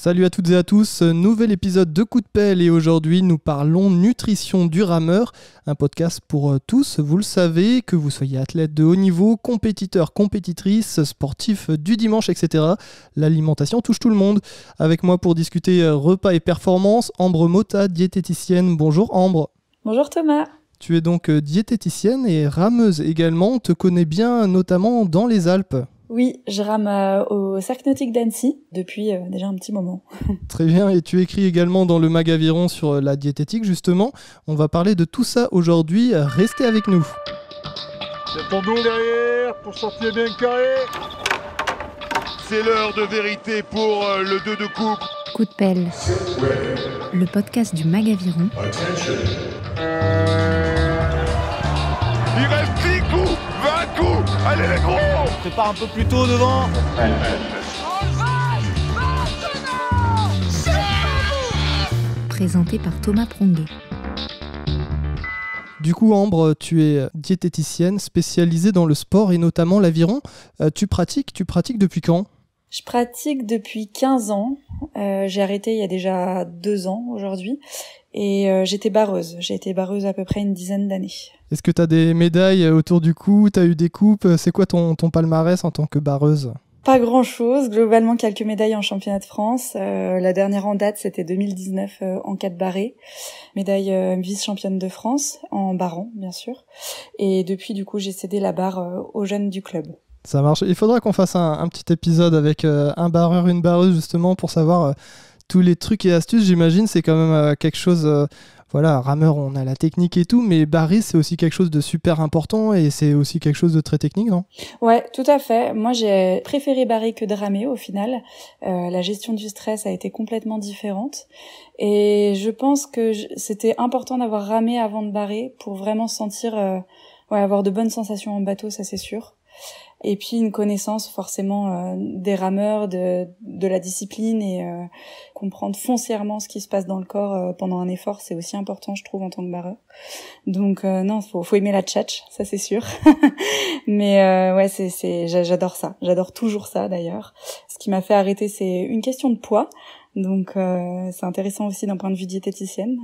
Salut à toutes et à tous, nouvel épisode de Coup de Pelle et aujourd'hui nous parlons nutrition du rameur, un podcast pour tous, vous le savez, que vous soyez athlète de haut niveau, compétiteur, compétitrice, sportif du dimanche, etc. L'alimentation touche tout le monde. Avec moi pour discuter repas et performance, Ambre Mota, diététicienne. Bonjour Ambre. Bonjour Thomas. Tu es donc diététicienne et rameuse également, on te connaît bien notamment dans les Alpes. Oui, je rame au Cercle Nautique d'Annecy depuis déjà un petit moment. Très bien, et tu écris également dans le Magaviron sur la diététique justement. On va parler de tout ça aujourd'hui, restez avec nous. C'est ton dos derrière pour sortir bien carré. C'est l'heure de vérité pour le 2 de coupe. Coup de Pelle, le podcast du Magaviron. Il reste 10 coups, 20 coups. Allez les gros! Prépare un peu plus tôt devant. Présenté par Thomas Pronguet. Du coup, Ambre, tu es diététicienne spécialisée dans le sport et notamment l'aviron. Tu pratiques depuis quand ? Je pratique depuis 15 ans. J'ai arrêté il y a déjà 2 ans aujourd'hui. Et j'étais barreuse. J'ai été barreuse à peu près une dizaine d'années. Est-ce que tu as des médailles autour du cou ? Tu as eu des coupes ? C'est quoi ton palmarès en tant que barreuse ? Pas grand-chose. Globalement, quelques médailles en championnat de France. La dernière en date, c'était 2019 en 4 barrés. Médaille vice-championne de France, en barrant, bien sûr. Et depuis, du coup, j'ai cédé la barre aux jeunes du club. Ça marche. Il faudra qu'on fasse un petit épisode avec un barreur, une barreuse, justement, pour savoir tous les trucs et astuces. J'imagine, c'est quand même quelque chose... Voilà, rameur, on a la technique et tout, mais barrer, c'est aussi quelque chose de super important et c'est aussi quelque chose de très technique, non ? Ouais, tout à fait. Moi, j'ai préféré barrer que de ramer au final. La gestion du stress a été complètement différente. Et je pense que c'était important d'avoir ramé avant de barrer pour vraiment sentir, avoir de bonnes sensations en bateau, ça c'est sûr. Et puis une connaissance forcément des rameurs, de la discipline et comprendre foncièrement ce qui se passe dans le corps pendant un effort, c'est aussi important, je trouve, en tant que barreur. Donc non, faut aimer la tchatch, ça c'est sûr. Mais j'adore ça, j'adore toujours ça d'ailleurs. Ce qui m'a fait arrêter, c'est une question de poids. Donc c'est intéressant aussi d'un point de vue diététicienne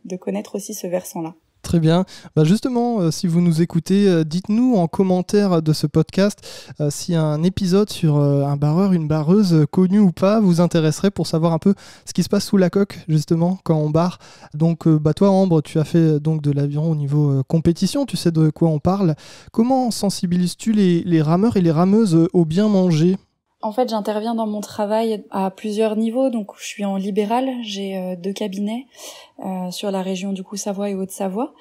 de connaître aussi ce versant-là. Très bien. Justement, si vous nous écoutez, dites-nous en commentaire de ce podcast si un épisode sur un barreur, une barreuse, connu ou pas, vous intéresserait pour savoir un peu ce qui se passe sous la coque, justement, quand on barre. Donc, toi, Ambre, tu as fait donc de l'aviron au niveau compétition, tu sais de quoi on parle. Comment sensibilises-tu les rameurs et les rameuses au bien manger ? En fait, j'interviens dans mon travail à plusieurs niveaux. Donc, je suis en libéral. J'ai 2 cabinets sur la région du coup Savoie et Haute-Savoie.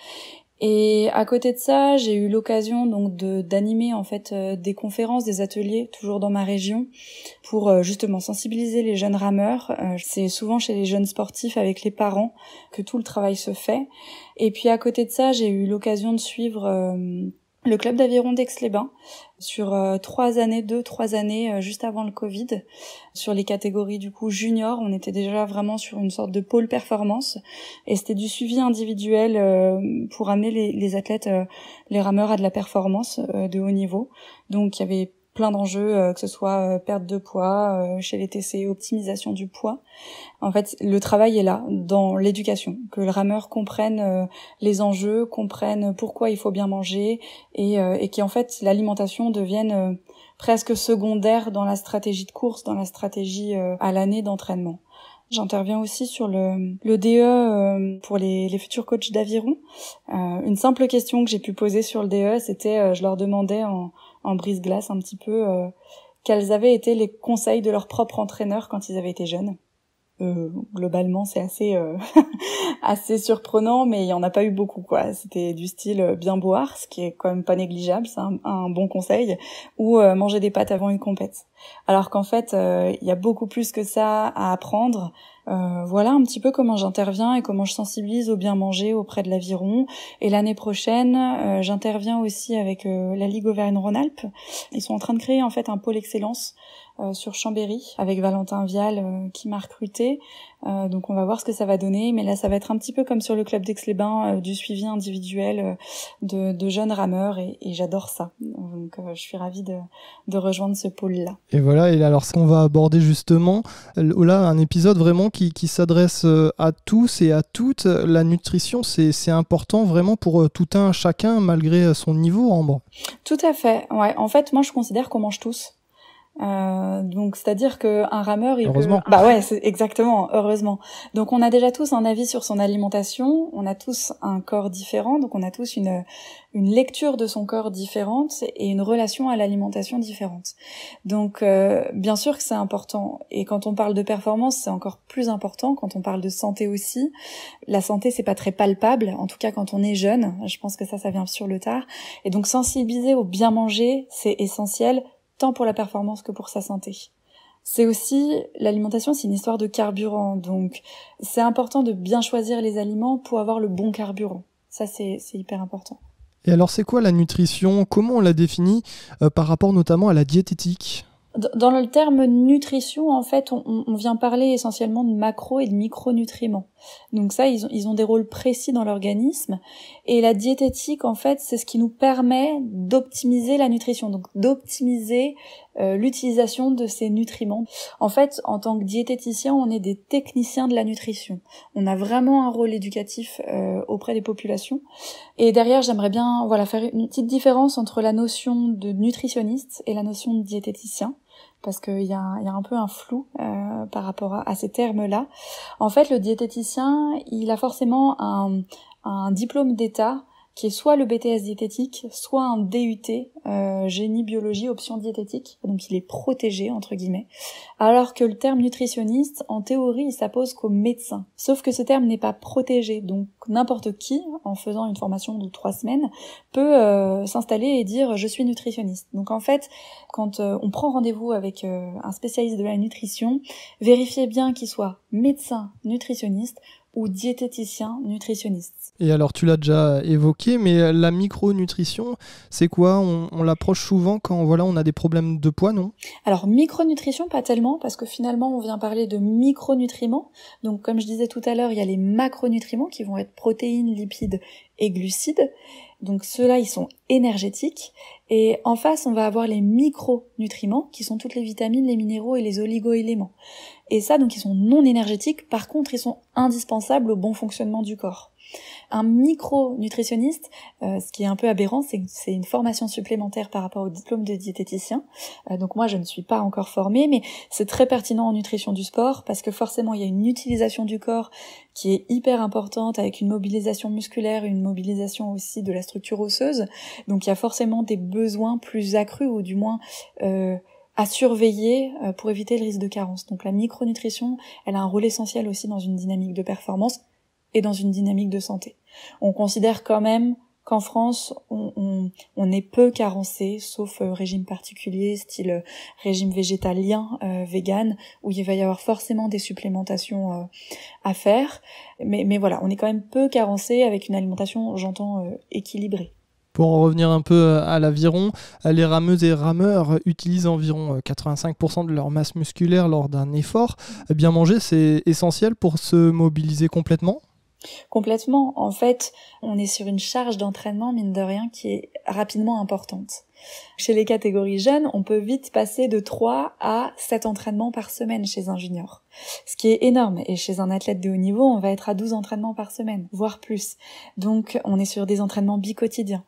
Et à côté de ça, j'ai eu l'occasion donc d'animer en fait des conférences, des ateliers, toujours dans ma région, pour justement sensibiliser les jeunes rameurs. C'est souvent chez les jeunes sportifs avec les parents que tout le travail se fait. Et puis à côté de ça, j'ai eu l'occasion de suivre le club d'aviron d'Aix-les-Bains sur 3 années juste avant le Covid, sur les catégories du coup junior. On était déjà vraiment sur une sorte de pôle performance et c'était du suivi individuel pour amener les athlètes, les rameurs à de la performance de haut niveau. Donc il y avait plein d'enjeux, que ce soit perte de poids chez les TC, optimisation du poids. En fait, le travail est là, dans l'éducation, que le rameur comprenne les enjeux, comprenne pourquoi il faut bien manger et qu'en fait l'alimentation devienne presque secondaire dans la stratégie de course, dans la stratégie à l'année d'entraînement. J'interviens aussi sur le DE pour les futurs coachs d'aviron. Une simple question que j'ai pu poser sur le DE, c'était, je leur demandais en brise-glace un petit peu quels avaient été les conseils de leur propre entraîneur quand ils avaient été jeunes. Globalement, c'est assez assez surprenant, mais il y en a pas eu beaucoup, quoi. C'était du style bien boire, ce qui est quand même pas négligeable, c'est un bon conseil, ou manger des pâtes avant une compète. Alors qu'en fait, il y a beaucoup plus que ça à apprendre. Voilà un petit peu comment j'interviens et comment je sensibilise au bien manger auprès de l'aviron. Et l'année prochaine, j'interviens aussi avec la Ligue Auvergne-Rhône-Alpes. Ils sont en train de créer en fait un pôle excellence sur Chambéry avec Valentin Vial qui m'a recruté. Donc on va voir ce que ça va donner, mais là ça va être un petit peu comme sur le club d'Aix-les-Bains, du suivi individuel de jeunes rameurs et j'adore ça. Donc je suis ravie de rejoindre ce pôle-là. Et voilà, et alors on va aborder justement là un épisode vraiment qui s'adresse à tous et à toutes. La nutrition, c'est important vraiment pour tout un chacun malgré son niveau, Ambre. Tout à fait. Ouais. En fait, moi je considère qu'on mange tous. Donc c'est-à-dire que un rameur heureusement. Bah ouais, c'est exactement, heureusement. Donc on a déjà tous un avis sur son alimentation, on a tous un corps différent, donc on a tous une lecture de son corps différente et une relation à l'alimentation différente. Donc bien sûr que c'est important, et quand on parle de performance, c'est encore plus important. Quand on parle de santé aussi, la santé c'est pas très palpable, en tout cas quand on est jeune. Je pense que ça vient sur le tard, et donc sensibiliser au bien manger, c'est essentiel, tant pour la performance que pour sa santé. C'est aussi, l'alimentation, c'est une histoire de carburant, donc c'est important de bien choisir les aliments pour avoir le bon carburant. Ça, c'est hyper important. Et alors, c'est quoi la nutrition ? Comment on la définit par rapport notamment à la diététique ? Dans le terme nutrition, en fait, on vient parler essentiellement de macro et de micronutriments. Donc ça, ils ont des rôles précis dans l'organisme. Et la diététique, en fait, c'est ce qui nous permet d'optimiser la nutrition, donc d'optimiser l'utilisation de ces nutriments. En fait, en tant que diététicien, on est des techniciens de la nutrition. On a vraiment un rôle éducatif auprès des populations. Et derrière, j'aimerais bien faire une petite différence entre la notion de nutritionniste et la notion de diététicien, parce qu'il y a un peu un flou par rapport à ces termes-là. En fait, le diététicien, il a forcément un diplôme d'État qui est soit le BTS diététique, soit un DUT, génie biologie option diététique, donc il est protégé entre guillemets, alors que le terme nutritionniste, en théorie, il s'impose qu'aux médecins. Sauf que ce terme n'est pas protégé, donc n'importe qui, en faisant une formation de 3 semaines, peut s'installer et dire « je suis nutritionniste ». Donc en fait, quand on prend rendez-vous avec un spécialiste de la nutrition, vérifiez bien qu'il soit médecin nutritionniste ou diététicien nutritionniste. Et alors, tu l'as déjà évoqué, mais la micronutrition, c'est quoi ? On l'approche souvent quand on a des problèmes de poids, non ? Alors, micronutrition, pas tellement, parce que finalement, on vient parler de micronutriments. Donc, comme je disais tout à l'heure, il y a les macronutriments qui vont être protéines, lipides et glucides. Donc, ceux-là, ils sont énergétiques. Et en face, on va avoir les micronutriments, qui sont toutes les vitamines, les minéraux et les oligo-éléments. Et ça, donc, ils sont non énergétiques. Par contre, ils sont indispensables au bon fonctionnement du corps. Un micronutritionniste, ce qui est un peu aberrant, c'est que c'est une formation supplémentaire par rapport au diplôme de diététicien. Donc moi, je ne suis pas encore formée, mais c'est très pertinent en nutrition du sport parce que forcément, il y a une utilisation du corps qui est hyper importante avec une mobilisation musculaire, une mobilisation aussi de la structure osseuse. Donc il y a forcément des besoins plus accrus ou du moins à surveiller pour éviter le risque de carence. Donc la micronutrition, elle a un rôle essentiel aussi dans une dynamique de performance et dans une dynamique de santé. On considère quand même qu'en France, on est peu carencé, sauf régime particulier, style régime végétalien, vegan, où il va y avoir forcément des supplémentations à faire. Mais voilà, on est quand même peu carencé avec une alimentation, j'entends, équilibrée. Pour en revenir un peu à l'aviron, les rameuses et rameurs utilisent environ 85% de leur masse musculaire lors d'un effort. Bien manger, c'est essentiel pour se mobiliser complètement ? Complètement. En fait, on est sur une charge d'entraînement, mine de rien, qui est rapidement importante. Chez les catégories jeunes, on peut vite passer de 3 à 7 entraînements par semaine chez un junior. Ce qui est énorme. Et chez un athlète de haut niveau, on va être à 12 entraînements par semaine, voire plus. Donc, on est sur des entraînements biquotidiens.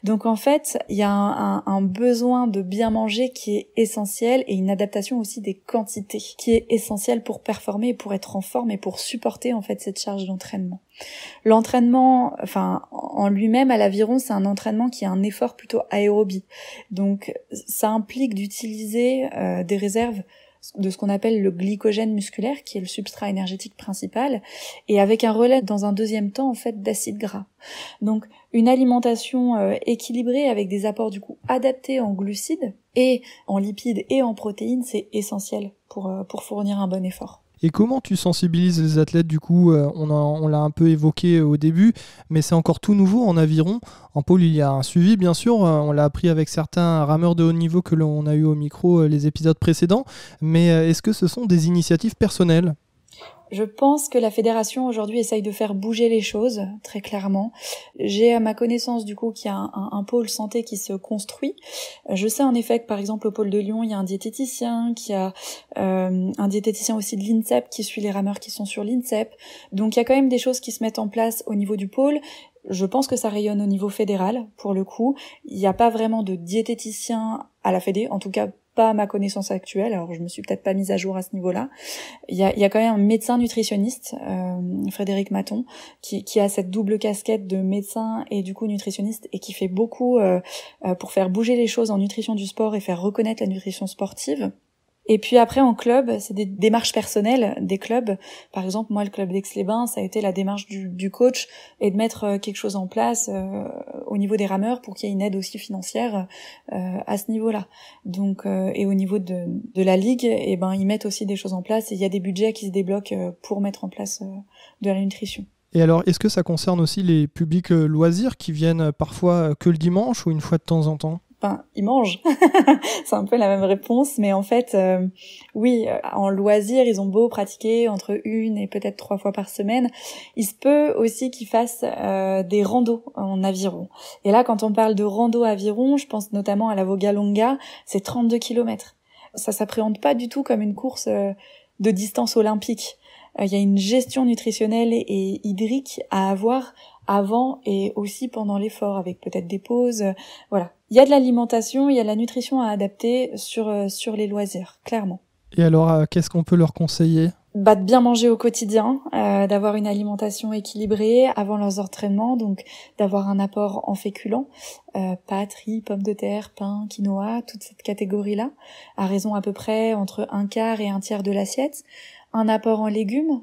Donc, en fait, il y a un besoin de bien manger qui est essentiel et une adaptation aussi des quantités qui est essentielle pour performer, pour être en forme et pour supporter, en fait, cette charge d'entraînement. L'entraînement, en lui-même, à l'aviron, c'est un entraînement qui est un effort plutôt aérobie. Donc, ça implique d'utiliser des réserves de ce qu'on appelle le glycogène musculaire, qui est le substrat énergétique principal, et avec un relais dans un deuxième temps, en fait, d'acides gras. Donc, une alimentation équilibrée avec des apports, du coup, adaptés en glucides et en lipides et en protéines, c'est essentiel pour fournir un bon effort. Et comment tu sensibilises les athlètes du coup on l'a un peu évoqué au début, mais c'est encore tout nouveau en aviron. En pôle, il y a un suivi, bien sûr. On l'a appris avec certains rameurs de haut niveau que l'on a eu au micro les épisodes précédents. Mais est-ce que ce sont des initiatives personnelles ? Je pense que la fédération aujourd'hui essaye de faire bouger les choses, très clairement. J'ai à ma connaissance du coup qu'il y a un pôle santé qui se construit. Je sais en effet que par exemple au pôle de Lyon, il y a un diététicien, qu'il y a un diététicien aussi de l'INSEP qui suit les rameurs qui sont sur l'INSEP. Donc il y a quand même des choses qui se mettent en place au niveau du pôle. Je pense que ça rayonne au niveau fédéral, pour le coup. Il n'y a pas vraiment de diététicien à la fédé, en tout cas pas à ma connaissance actuelle, alors je me suis peut-être pas mise à jour à ce niveau-là. Il y a quand même un médecin nutritionniste, Frédéric Maton, qui a cette double casquette de médecin et du coup nutritionniste et qui fait beaucoup pour faire bouger les choses en nutrition du sport et faire reconnaître la nutrition sportive. Et puis après en club, c'est des démarches personnelles des clubs. Par exemple, moi le club d'Aix-les-Bains, ça a été la démarche du coach et de mettre quelque chose en place au niveau des rameurs pour qu'il y ait une aide aussi financière à ce niveau-là. Donc et au niveau de la ligue, et ben ils mettent aussi des choses en place et il y a des budgets qui se débloquent pour mettre en place de la nutrition. Et alors, est-ce que ça concerne aussi les publics loisirs qui viennent parfois que le dimanche ou une fois de temps en temps ? Enfin, ils mangent. C'est un peu la même réponse, mais en fait, oui, en loisir, ils ont beau pratiquer entre 1 et peut-être 3 fois par semaine. Il se peut aussi qu'ils fassent des randos en aviron. Et là, quand on parle de rando aviron, je pense notamment à la Vogalonga, c'est 32 km. Ça s'appréhende pas du tout comme une course de distance olympique. Il y a une gestion nutritionnelle et hydrique à avoir avant et aussi pendant l'effort, avec peut-être des pauses. Voilà. Il y a de l'alimentation, il y a de la nutrition à adapter sur les loisirs, clairement. Et alors, qu'est-ce qu'on peut leur conseiller ? De bien manger au quotidien, d'avoir une alimentation équilibrée avant leurs entraînements, donc d'avoir un apport en féculents, pâtes, riz, pommes de terre, pain, quinoa, toute cette catégorie-là, à raison à peu près entre 1/4 et 1/3 de l'assiette. Un apport en légumes,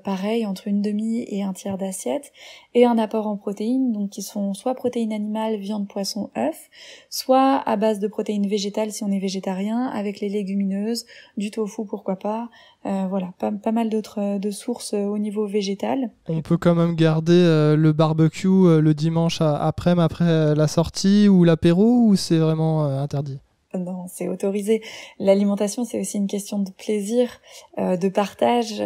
pareil, entre 1/2 et 1/3 d'assiette, et un apport en protéines, donc qui sont soit protéines animales, viande, poisson, œufs, soit à base de protéines végétales si on est végétarien, avec les légumineuses, du tofu pourquoi pas, voilà, pas mal d'autres de sources au niveau végétal. On peut quand même garder le barbecue le dimanche après la sortie ou l'apéro, ou c'est vraiment interdit ? Non, c'est autorisé. L'alimentation, c'est aussi une question de plaisir, de partage.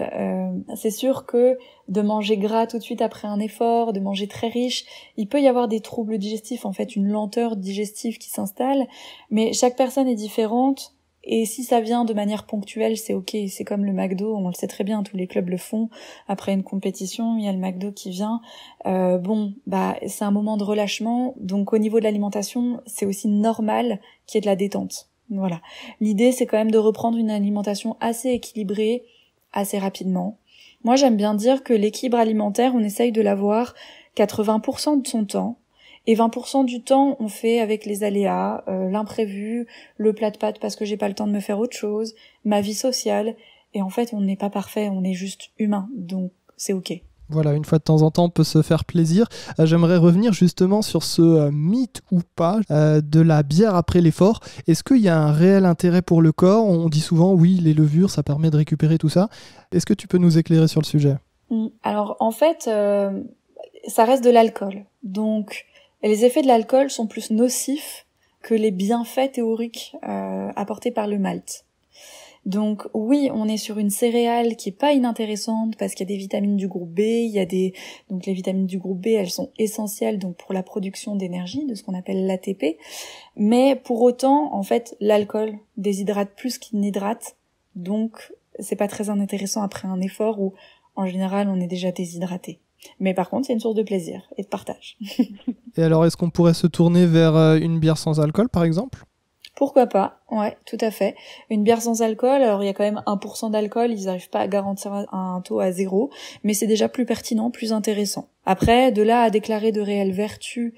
C'est sûr que de manger gras tout de suite après un effort, de manger très riche, il peut y avoir des troubles digestifs, en fait, une lenteur digestive qui s'installe. Mais chaque personne est différente. Et si ça vient de manière ponctuelle, c'est ok. C'est comme le McDo, on le sait très bien, tous les clubs le font. Après une compétition, il y a le McDo qui vient. C'est un moment de relâchement. Donc au niveau de l'alimentation, c'est aussi normal qu'il y ait de la détente. Voilà. L'idée, c'est quand même de reprendre une alimentation assez équilibrée, assez rapidement. Moi, j'aime bien dire que l'équilibre alimentaire, on essaye de l'avoir 80% de son temps. Et 20% du temps, on fait avec les aléas, l'imprévu, le plat de pâtes parce que j'ai pas le temps de me faire autre chose, ma vie sociale. Et en fait, on n'est pas parfait, on est juste humain. Donc, c'est ok. Voilà, une fois de temps en temps, on peut se faire plaisir. J'aimerais revenir justement sur ce mythe ou pas de la bière après l'effort. Est-ce qu'il y a un réel intérêt pour le corps ? On dit souvent, oui, les levures, ça permet de récupérer tout ça. Est-ce que tu peux nous éclairer sur le sujet ? Alors, en fait, ça reste de l'alcool. Donc, les effets de l'alcool sont plus nocifs que les bienfaits théoriques apportés par le malt. Donc oui, on est sur une céréale qui est pas inintéressante parce qu'il y a des vitamines du groupe B, donc les vitamines du groupe B, elles sont essentielles donc pour la production d'énergie, de ce qu'on appelle l'ATP. Mais pour autant, en fait, l'alcool déshydrate plus qu'il n'hydrate. Donc c'est pas très intéressant après un effort où en général on est déjà déshydraté. Mais par contre, c'est une source de plaisir et de partage. Et alors, est-ce qu'on pourrait se tourner vers une bière sans alcool, par exemple ? Pourquoi pas ? Ouais, tout à fait. Une bière sans alcool, alors il y a quand même 1% d'alcool, ils n'arrivent pas à garantir un taux à 0, mais c'est déjà plus pertinent, plus intéressant. Après, de là à déclarer de réelles vertus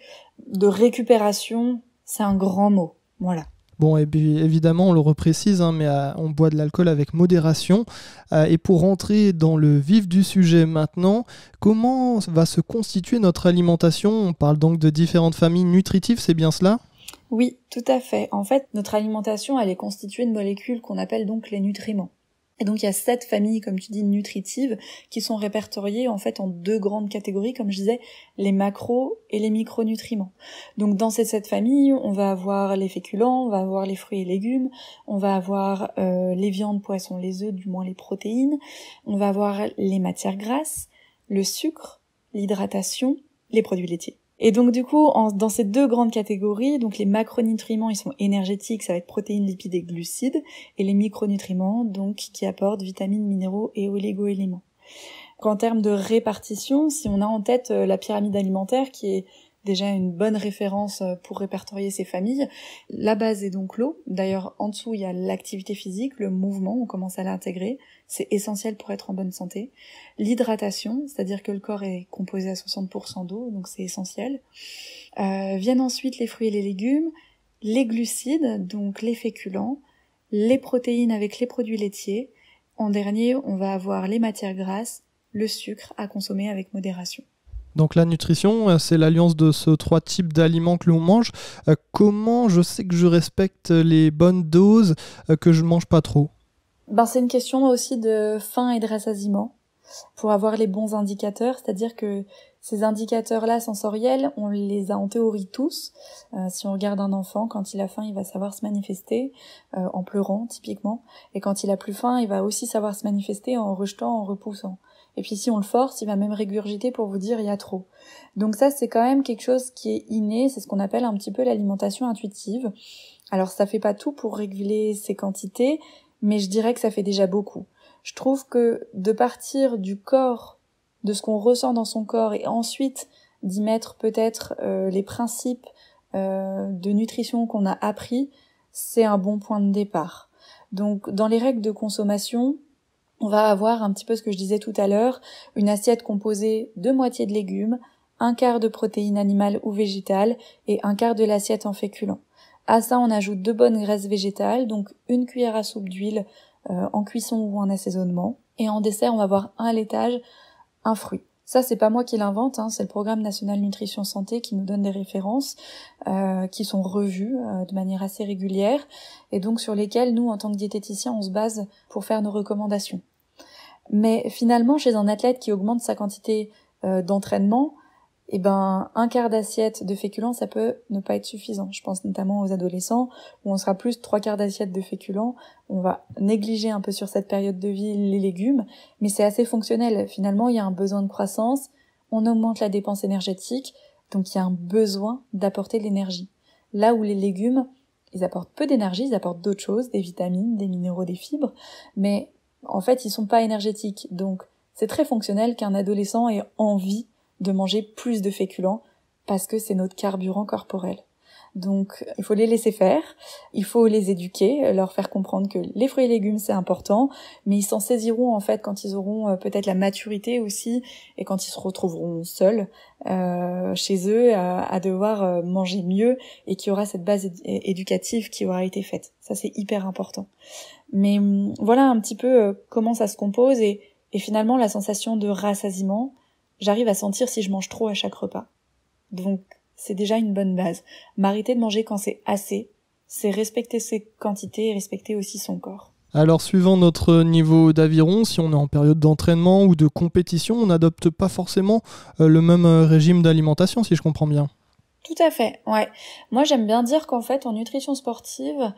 de récupération, c'est un grand mot. Voilà. Bon, et puis évidemment, on le reprécise, mais on boit de l'alcool avec modération. Et pour rentrer dans le vif du sujet maintenant, comment va se constituer notre alimentation ? On parle donc de différentes familles nutritives, c'est bien cela ? Oui, tout à fait. En fait, notre alimentation, elle est constituée de molécules qu'on appelle donc les nutriments. Et donc il y a 7 familles, comme tu dis, nutritives, qui sont répertoriées en fait en 2 grandes catégories, comme je disais, les macros et les micronutriments. Donc dans ces 7 familles, on va avoir les féculents, on va avoir les fruits et légumes, on va avoir les viandes, poissons, les œufs, du moins les protéines, on va avoir les matières grasses, le sucre, l'hydratation, les produits laitiers. Et donc du coup, dans ces 2 grandes catégories, donc les macronutriments, ils sont énergétiques, ça va être protéines, lipides et glucides, et les micronutriments, donc qui apportent vitamines, minéraux et oligo-éléments. En termes de répartition, si on a en tête la pyramide alimentaire, qui est déjà une bonne référence pour répertorier ces familles, la base est donc l'eau. D'ailleurs, en dessous, il y a l'activité physique, le mouvement, on commence à l'intégrer. C'est essentiel pour être en bonne santé. L'hydratation, c'est-à-dire que le corps est composé à 60% d'eau, donc c'est essentiel. Viennent ensuite les fruits et les légumes, les glucides, donc les féculents, les protéines avec les produits laitiers. En dernier, on va avoir les matières grasses, le sucre à consommer avec modération. Donc la nutrition, c'est l'alliance de ces 3 types d'aliments que l'on mange. Comment je sais que je respecte les bonnes doses, que je ne mange pas trop ? C'est une question aussi de faim et de rassasiement pour avoir les bons indicateurs, c'est-à-dire que ces indicateurs-là sensoriels, on les a en théorie tous. Si on regarde un enfant, quand il a faim, il va savoir se manifester en pleurant typiquement, et quand il a plus faim, il va aussi savoir se manifester en rejetant, en repoussant. Et puis si on le force, il va même régurgiter pour vous dire il y a trop. Donc ça, c'est quand même quelque chose qui est inné, c'est ce qu'on appelle un petit peu l'alimentation intuitive. Alors ça fait pas tout pour réguler ces quantités, mais je dirais que ça fait déjà beaucoup. Je trouve que de partir du corps, de ce qu'on ressent dans son corps, et ensuite d'y mettre peut-être les principes de nutrition qu'on a appris, c'est un bon point de départ. Donc dans les règles de consommation, on va avoir un petit peu ce que je disais tout à l'heure, une assiette composée de moitié de légumes, 1/4 de protéines animales ou végétales et 1/4 de l'assiette en féculents. À ça, on ajoute 2 bonnes graisses végétales, donc 1 cuillère à soupe d'huile en cuisson ou en assaisonnement. Et en dessert, on va avoir un laitage, un fruit. Ça, c'est pas moi qui l'invente, c'est le Programme national nutrition santé qui nous donne des références qui sont revues de manière assez régulière et donc sur lesquelles nous, en tant que diététiciens, on se base pour faire nos recommandations. Mais finalement, chez un athlète qui augmente sa quantité d'entraînement, 1/4 d'assiette de féculents, ça peut ne pas être suffisant. Je pense notamment aux adolescents, où on sera plus 3/4 d'assiette de féculents. On va négliger un peu sur cette période de vie les légumes, mais c'est assez fonctionnel. Finalement, il y a un besoin de croissance, on augmente la dépense énergétique, donc il y a un besoin d'apporter de l'énergie. Là où les légumes, ils apportent peu d'énergie, ils apportent d'autres choses, des vitamines, des minéraux, des fibres, mais en fait, ils sont pas énergétiques. Donc, c'est très fonctionnel qu'un adolescent ait envie de manger plus de féculents parce que c'est notre carburant corporel. Donc, il faut les laisser faire, il faut les éduquer, leur faire comprendre que les fruits et légumes, c'est important, mais ils s'en saisiront en fait quand ils auront peut-être la maturité aussi et quand ils se retrouveront seuls chez eux à devoir manger mieux et qu'il y aura cette base éducative qui aura été faite. Ça, c'est hyper important. Mais voilà un petit peu comment ça se compose et finalement la sensation de rassasiement, j'arrive à sentir si je mange trop à chaque repas. Donc, c'est déjà une bonne base. M'arrêter de manger quand c'est assez, c'est respecter ses quantités et respecter aussi son corps. Alors, suivant notre niveau d'aviron, si on est en période d'entraînement ou de compétition, on n'adopte pas forcément le même régime d'alimentation, si je comprends bien. Tout à fait, ouais. Moi, j'aime bien dire qu'en fait, en nutrition sportive,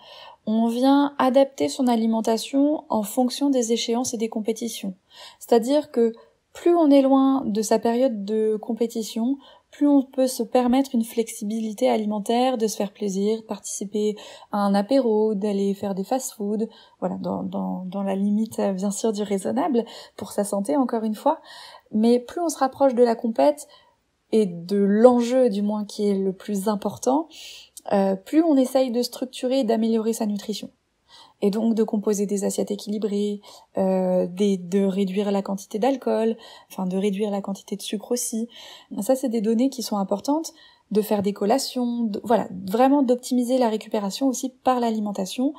on vient adapter son alimentation en fonction des échéances et des compétitions. C'est-à-dire que plus on est loin de sa période de compétition, plus on peut se permettre une flexibilité alimentaire, de se faire plaisir, de participer à un apéro, d'aller faire des fast-food, voilà, dans la limite bien sûr du raisonnable, pour sa santé encore une fois. Mais plus on se rapproche de la compète, et de l'enjeu du moins qui est le plus important, plus on essaye de structurer et d'améliorer sa nutrition. Et donc de composer des assiettes équilibrées, de réduire la quantité d'alcool, enfin de réduire la quantité de sucre aussi. Ça, c'est des données qui sont importantes, de faire des collations, voilà, vraiment d'optimiser la récupération aussi par l'alimentation.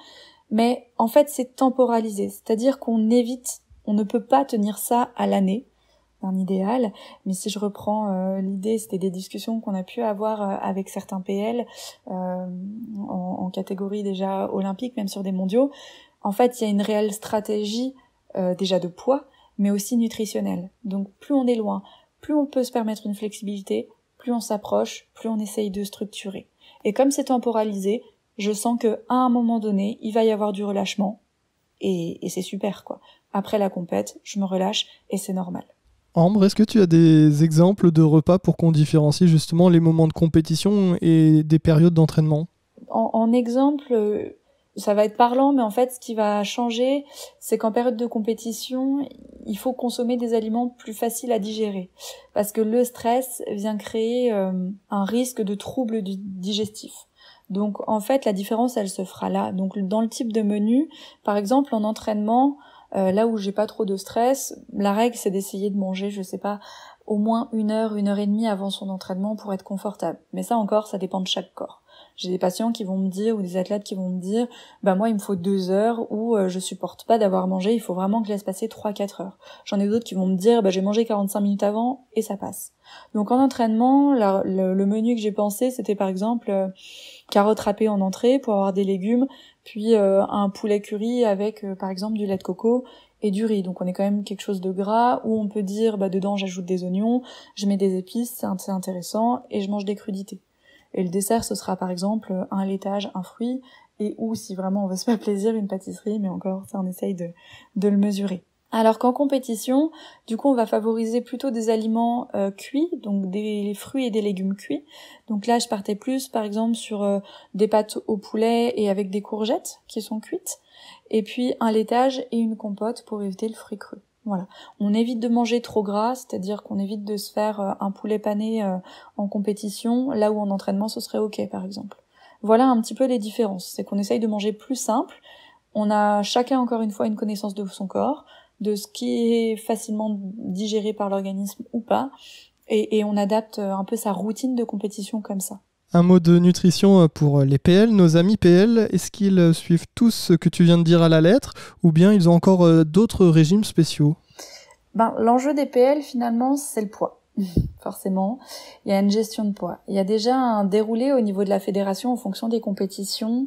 Mais en fait, c'est temporalisé, c'est-à-dire qu'on évite, on ne peut pas tenir ça à l'année, un idéal, mais si je reprends l'idée, c'était des discussions qu'on a pu avoir avec certains PL en catégorie déjà olympique, même sur des mondiaux. En fait, il y a une réelle stratégie déjà de poids, mais aussi nutritionnel. Donc plus on est loin, plus on peut se permettre une flexibilité, plus on s'approche, plus on essaye de structurer. Et comme c'est temporalisé, je sens que à un moment donné, il va y avoir du relâchement, et c'est super, quoi. Après la compète, je me relâche, et c'est normal. Ambre, est-ce que tu as des exemples de repas pour qu'on différencie justement les moments de compétition et des périodes d'entraînement ? En exemple, ça va être parlant, mais en fait, ce qui va changer, c'est qu'en période de compétition, il faut consommer des aliments plus faciles à digérer. Parce que le stress vient créer un risque de troubles digestifs. Donc, en fait, la différence, elle se fera là. Donc, dans le type de menu, par exemple, en entraînement, là où j'ai pas trop de stress, la règle, c'est d'essayer de manger, je sais pas, au moins 1 heure, 1 heure et demie avant son entraînement pour être confortable. Mais ça encore, ça dépend de chaque corps. J'ai des patients qui vont me dire, ou des athlètes qui vont me dire, moi il me faut 2 heures, ou je supporte pas d'avoir mangé, il faut vraiment que je laisse passer 3-4 heures. J'en ai d'autres qui vont me dire, j'ai mangé 45 minutes avant, et ça passe. Donc en entraînement, le menu que j'ai pensé, c'était par exemple carottes râpées en entrée pour avoir des légumes, puis un poulet curry avec par exemple du lait de coco et du riz. Donc on est quand même quelque chose de gras, où on peut dire, dedans j'ajoute des oignons, je mets des épices, c'est intéressant, et je mange des crudités. Et le dessert, ce sera par exemple un laitage, un fruit, et ou si vraiment on veut se faire plaisir, une pâtisserie, mais encore ça on essaye de le mesurer. Alors qu'en compétition, du coup on va favoriser plutôt des aliments cuits, donc des fruits et des légumes cuits. Donc là je partais plus par exemple sur des pâtes au poulet et avec des courgettes qui sont cuites, et puis un laitage et une compote pour éviter le fruit cru. Voilà, on évite de manger trop gras, c'est-à-dire qu'on évite de se faire un poulet pané en compétition, là où en entraînement ce serait ok par exemple. Voilà un petit peu les différences, c'est qu'on essaye de manger plus simple, on a chacun encore une fois une connaissance de son corps, de ce qui est facilement digéré par l'organisme ou pas, et on adapte un peu sa routine de compétition comme ça. Un mot de nutrition pour les PL, nos amis PL, est-ce qu'ils suivent tous ce que tu viens de dire à la lettre, ou bien ils ont encore d'autres régimes spéciaux ? L'enjeu des PL finalement c'est le poids. Forcément, il y a une gestion de poids. Il y a déjà un déroulé au niveau de la fédération en fonction des compétitions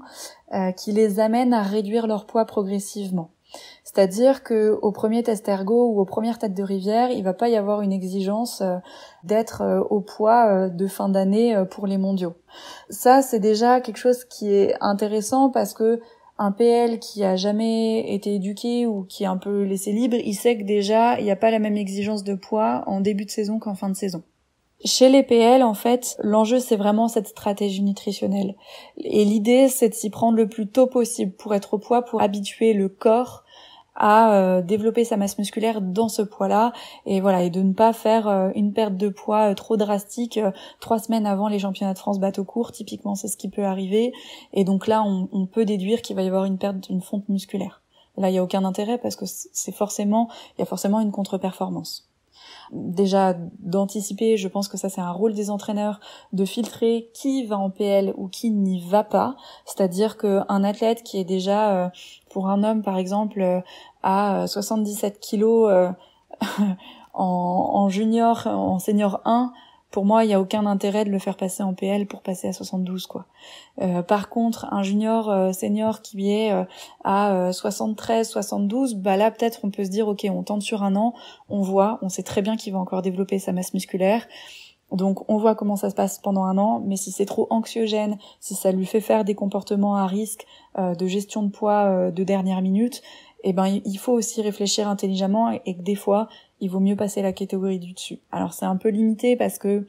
qui les amène à réduire leur poids progressivement. C'est-à-dire que au premier test ergo ou aux premières têtes de rivière, il va pas y avoir une exigence d'être au poids de fin d'année pour les mondiaux. Ça, c'est déjà quelque chose qui est intéressant parce que un PL qui a jamais été éduqué ou qui est un peu laissé libre, il sait que déjà, il n'y a pas la même exigence de poids en début de saison qu'en fin de saison. Chez les PL, en fait, l'enjeu, c'est vraiment cette stratégie nutritionnelle. Et l'idée, c'est de s'y prendre le plus tôt possible pour être au poids, pour habituer le corps à développer sa masse musculaire dans ce poids-là, et voilà, et de ne pas faire une perte de poids trop drastique 3 semaines avant les championnats de France bateau court. Typiquement, c'est ce qui peut arriver, et donc là on peut déduire qu'il va y avoir une fonte musculaire. Là, il y a aucun intérêt parce que il y a forcément une contre-performance. Déjà d'anticiper, je pense que ça c'est un rôle des entraîneurs de filtrer qui va en PL ou qui n'y va pas, c'est-à-dire qu'un athlète qui est déjà pour un homme par exemple à 77 kilos en junior, en senior 1, pour moi il n'y a aucun intérêt de le faire passer en PL pour passer à 72 quoi. Par contre un junior senior qui est à 73, 72, là peut-être on peut se dire ok, on tente sur un an, on sait très bien qu'il va encore développer sa masse musculaire, donc on voit comment ça se passe pendant un an, mais si c'est trop anxiogène, si ça lui fait faire des comportements à risque de gestion de poids de dernière minute, il faut aussi réfléchir intelligemment, et que des fois il vaut mieux passer la catégorie du dessus. Alors c'est un peu limité parce que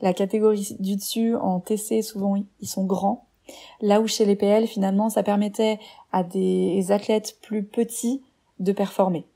la catégorie du dessus en TC souvent ils sont grands, là où chez les PL finalement ça permettait à des athlètes plus petits de performer.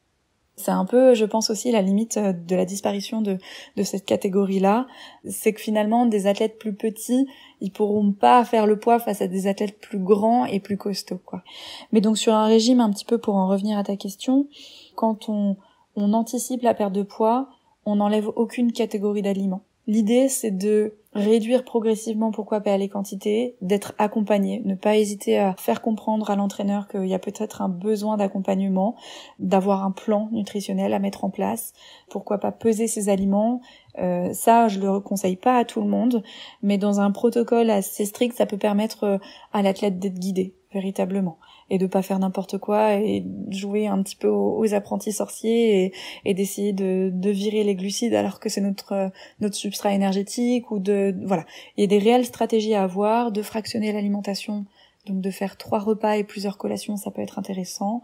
C'est un peu, je pense aussi, la limite de la disparition de cette catégorie-là, c'est que finalement des athlètes plus petits, ils pourront pas faire le poids face à des athlètes plus grands et plus costauds quoi. Mais donc sur un régime, un petit peu pour en revenir à ta question, quand on anticipe la perte de poids, on n'enlève aucune catégorie d'aliments. L'idée, c'est de réduire progressivement, pourquoi pas les quantités, d'être accompagné, ne pas hésiter à faire comprendre à l'entraîneur qu'il y a peut-être un besoin d'accompagnement, d'avoir un plan nutritionnel à mettre en place, pourquoi pas peser ses aliments. Ça, je le conseille pas à tout le monde, mais dans un protocole assez strict, ça peut permettre à l'athlète d'être guidé, véritablement. et de pas faire n'importe quoi et jouer un petit peu aux apprentis sorciers et d'essayer de virer les glucides alors que c'est notre substrat énergétique, ou voilà. Il y a des réelles stratégies à avoir, de fractionner l'alimentation, donc de faire 3 repas et plusieurs collations, ça peut être intéressant,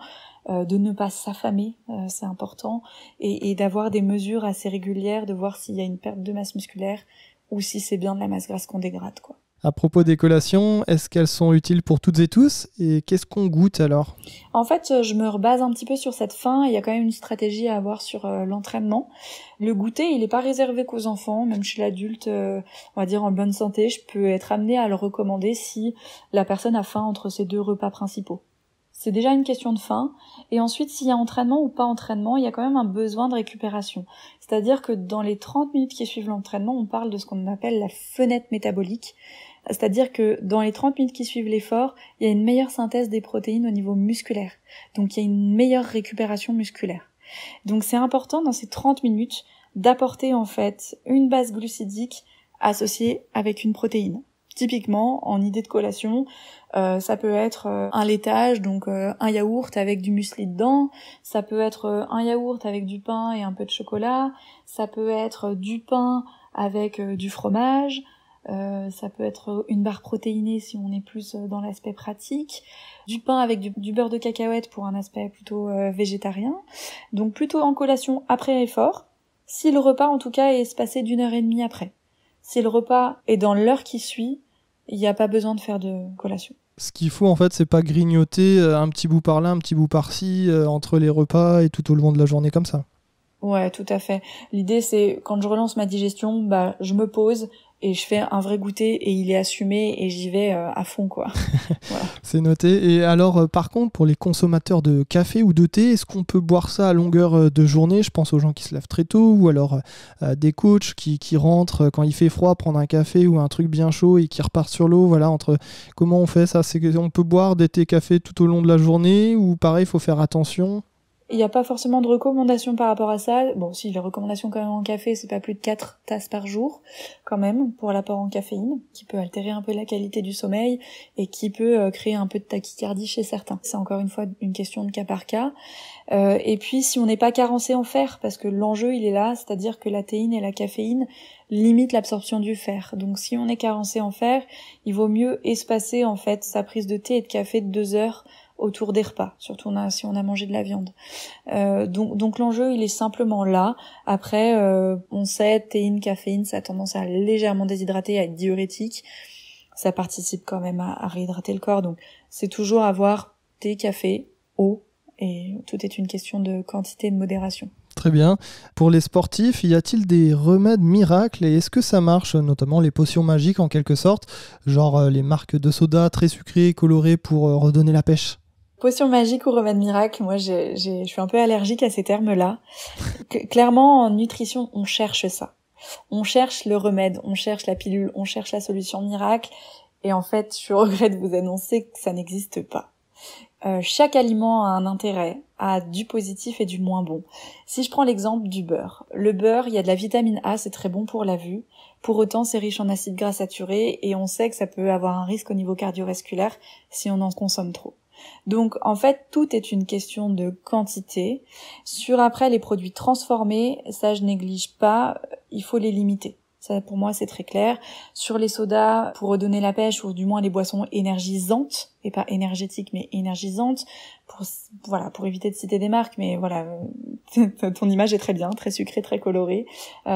de ne pas s'affamer, c'est important, et d'avoir des mesures assez régulières, de voir s'il y a une perte de masse musculaire ou si c'est bien de la masse grasse qu'on dégrade, quoi. À propos des collations, est-ce qu'elles sont utiles pour toutes et tous? Et qu'est-ce qu'on goûte alors? En fait, je me rebase un petit peu sur cette faim. Il y a quand même une stratégie à avoir sur l'entraînement. Le goûter, il n'est pas réservé qu'aux enfants. Même chez l'adulte, on va dire en bonne santé, je peux être amenée à le recommander si la personne a faim entre ses 2 repas principaux. C'est déjà une question de faim. Et ensuite, s'il y a entraînement ou pas entraînement, il y a quand même un besoin de récupération. C'est-à-dire que dans les 30 minutes qui suivent l'entraînement, on parle de ce qu'on appelle la fenêtre métabolique. C'est-à-dire que dans les 30 minutes qui suivent l'effort, il y a une meilleure synthèse des protéines au niveau musculaire. Donc il y a une meilleure récupération musculaire. Donc c'est important dans ces 30 minutes d'apporter en fait une base glucidique associée avec une protéine. Typiquement, en idée de collation, ça peut être un laitage, donc un yaourt avec du muesli dedans. Ça peut être un yaourt avec du pain et un peu de chocolat. Ça peut être du pain avec du fromage. Ça peut être une barre protéinée si on est plus dans l'aspect pratique, du pain avec du beurre de cacahuète pour un aspect plutôt végétarien, donc plutôt en collation après effort, si le repas en tout cas est espacé d'1 heure et demie après. Si le repas est dans l'heure qui suit, il n'y a pas besoin de faire de collation. Ce qu'il faut en fait, c'est pas grignoter un petit bout par là, un petit bout par-ci, entre les repas et tout au long de la journée comme ça. Ouais, tout à fait. L'idée, c'est quand je relance ma digestion, je me pose et je fais un vrai goûter et il est assumé et j'y vais à fond, quoi. Voilà. C'est noté. Et alors, par contre, pour les consommateurs de café ou de thé, est-ce qu'on peut boire ça à longueur de journée? Je pense aux gens qui se lèvent très tôt, ou alors des coachs qui rentrent quand il fait froid, prendre un café ou un truc bien chaud et qui repartent sur l'eau. Voilà, comment on fait ça? On peut boire des thés café tout au long de la journée, ou pareil, il faut faire attention? Il n'y a pas forcément de recommandations par rapport à ça. Bon, si, les recommandations quand même en café, c'est pas plus de 4 tasses par jour, quand même, pour l'apport en caféine, qui peut altérer un peu la qualité du sommeil et qui peut créer un peu de tachycardie chez certains. C'est encore une fois une question de cas par cas. Et puis, si on n'est pas carencé en fer, parce que l'enjeu, il est là, c'est-à-dire que la théine et la caféine limitent l'absorption du fer. Donc, si on est carencé en fer, il vaut mieux espacer, en fait, sa prise de thé et de café de 2 heures autour des repas, surtout si on a mangé de la viande. Donc l'enjeu, il est simplement là. Après, on sait, théine, caféine, ça a tendance à légèrement déshydrater, à être diurétique. Ça participe quand même à réhydrater le corps. Donc c'est toujours avoir thé, café, eau, et tout est une question de quantité et de modération. Très bien. Pour les sportifs, y a-t-il des remèdes miracles et est-ce que ça marche, notamment les potions magiques en quelque sorte, genre les marques de soda très sucrées, colorées pour redonner la pêche? Potion magique ou remède miracle, moi je suis un peu allergique à ces termes-là. Clairement, en nutrition, on cherche ça. On cherche le remède, on cherche la pilule, on cherche la solution miracle. Et en fait, je regrette de vous annoncer que ça n'existe pas. Chaque aliment a un intérêt, a du positif et du moins bon. Si je prends l'exemple du beurre. Le beurre, il y a de la vitamine A, c'est très bon pour la vue. Pour autant, c'est riche en acides gras saturés et on sait que ça peut avoir un risque au niveau cardiovasculaire si on en consomme trop. Donc en fait, tout est une question de quantité. Sur après les produits transformés, ça je néglige pas, il faut les limiter. Ça pour moi c'est très clair. Sur les sodas, pour redonner la pêche, ou du moins les boissons énergisantes, et pas énergétiques mais énergisantes, pour éviter de citer des marques, mais voilà, ton image est très bien, très sucrée, très colorée,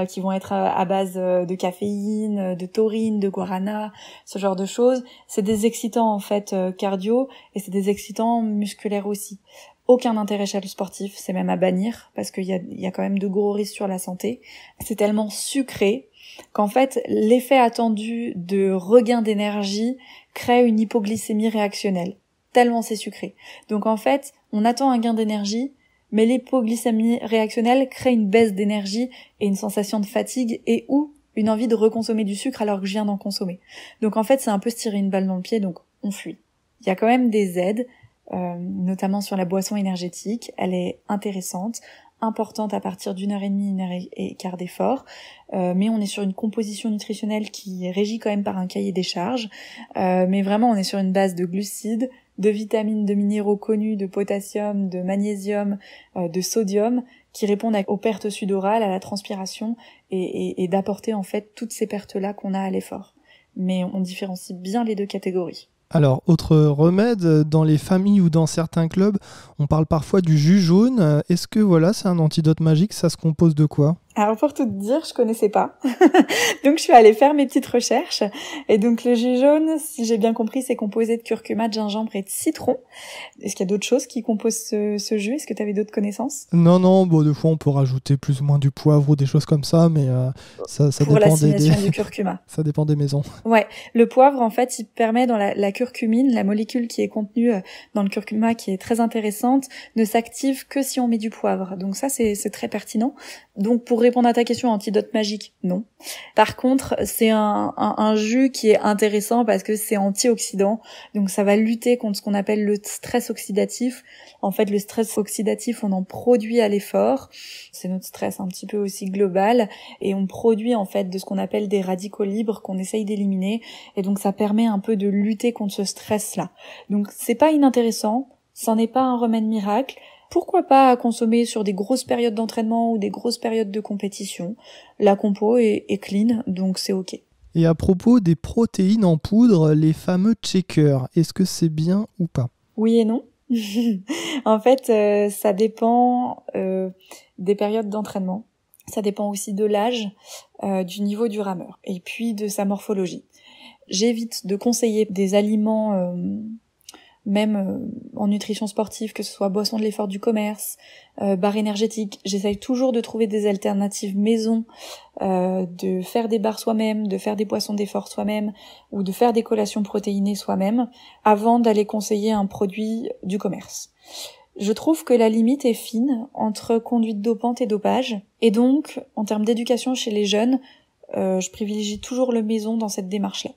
qui vont être à base de caféine, de taurine, de guarana, ce genre de choses. C'est des excitants en fait cardio, et c'est des excitants musculaires aussi. Aucun intérêt chez le sportif, c'est même à bannir, parce qu'il y a quand même de gros risques sur la santé. C'est tellement sucré qu'en fait, l'effet attendu de regain d'énergie crée une hypoglycémie réactionnelle. Tellement c'est sucré. Donc en fait, on attend un gain d'énergie, mais l'hypoglycémie réactionnelle crée une baisse d'énergie et une sensation de fatigue et ou une envie de reconsommer du sucre alors que je viens d'en consommer. Donc en fait, c'est un peu se tirer une balle dans le pied, donc on fuit. Il y a quand même des aides, notamment sur la boisson énergétique. Elle est intéressante, importante à partir d'1 heure et demie, 1 heure et quart d'effort, mais on est sur une composition nutritionnelle qui est régie quand même par un cahier des charges, mais vraiment on est sur une base de glucides, de vitamines, de minéraux connus, de potassium, de magnésium, de sodium, qui répondent aux pertes sudorales, à la transpiration, et d'apporter en fait toutes ces pertes-là qu'on a à l'effort. Mais on différencie bien les deux catégories. Alors, autre remède, dans les familles ou dans certains clubs, on parle parfois du jus jaune. Est-ce que voilà, c'est un antidote magique? Ça se compose de quoi? Alors pour tout te dire, je connaissais pas. Donc je suis allée faire mes petites recherches. Et donc le jus jaune, si j'ai bien compris, c'est composé de curcuma, de gingembre et de citron. Est-ce qu'il y a d'autres choses qui composent ce jus? Est-ce que tu avais d'autres connaissances? Non, bon, des fois on peut rajouter plus ou moins du poivre ou des choses comme ça, mais ça pour dépend l'assimilation du curcuma. Ça dépend des maisons. Ouais, le poivre en fait, il permet dans la curcumine, la molécule qui est contenue dans le curcuma, qui est très intéressante, ne s'active que si on met du poivre. Donc ça c'est très pertinent. Donc pour répondre à ta question, antidote magique, non. Par contre, c'est un jus qui est intéressant parce que c'est antioxydant. Donc ça va lutter contre ce qu'on appelle le stress oxydatif. En fait, le stress oxydatif, on en produit à l'effort. C'est notre stress un petit peu aussi global. Et on produit en fait de ce qu'on appelle des radicaux libres qu'on essaye d'éliminer. Et donc ça permet un peu de lutter contre ce stress-là. Donc c'est pas inintéressant. Ça n'est pas un remède miracle. Pourquoi pas consommer sur des grosses périodes d'entraînement ou des grosses périodes de compétition? La compo est clean, donc c'est ok. Et à propos des protéines en poudre, les fameux shakers, est-ce que c'est bien ou pas? Oui et non. En fait, ça dépend des périodes d'entraînement. Ça dépend aussi de l'âge, du niveau du rameur et puis de sa morphologie. J'évite de conseiller des aliments... même en nutrition sportive, que ce soit boisson de l'effort du commerce, barres énergétiques, j'essaye toujours de trouver des alternatives maison, de faire des barres soi-même, de faire des boissons d'effort soi-même, ou de faire des collations protéinées soi-même, avant d'aller conseiller un produit du commerce. Je trouve que la limite est fine entre conduite dopante et dopage, et donc, en termes d'éducation chez les jeunes, je privilégie toujours le maison dans cette démarche-là.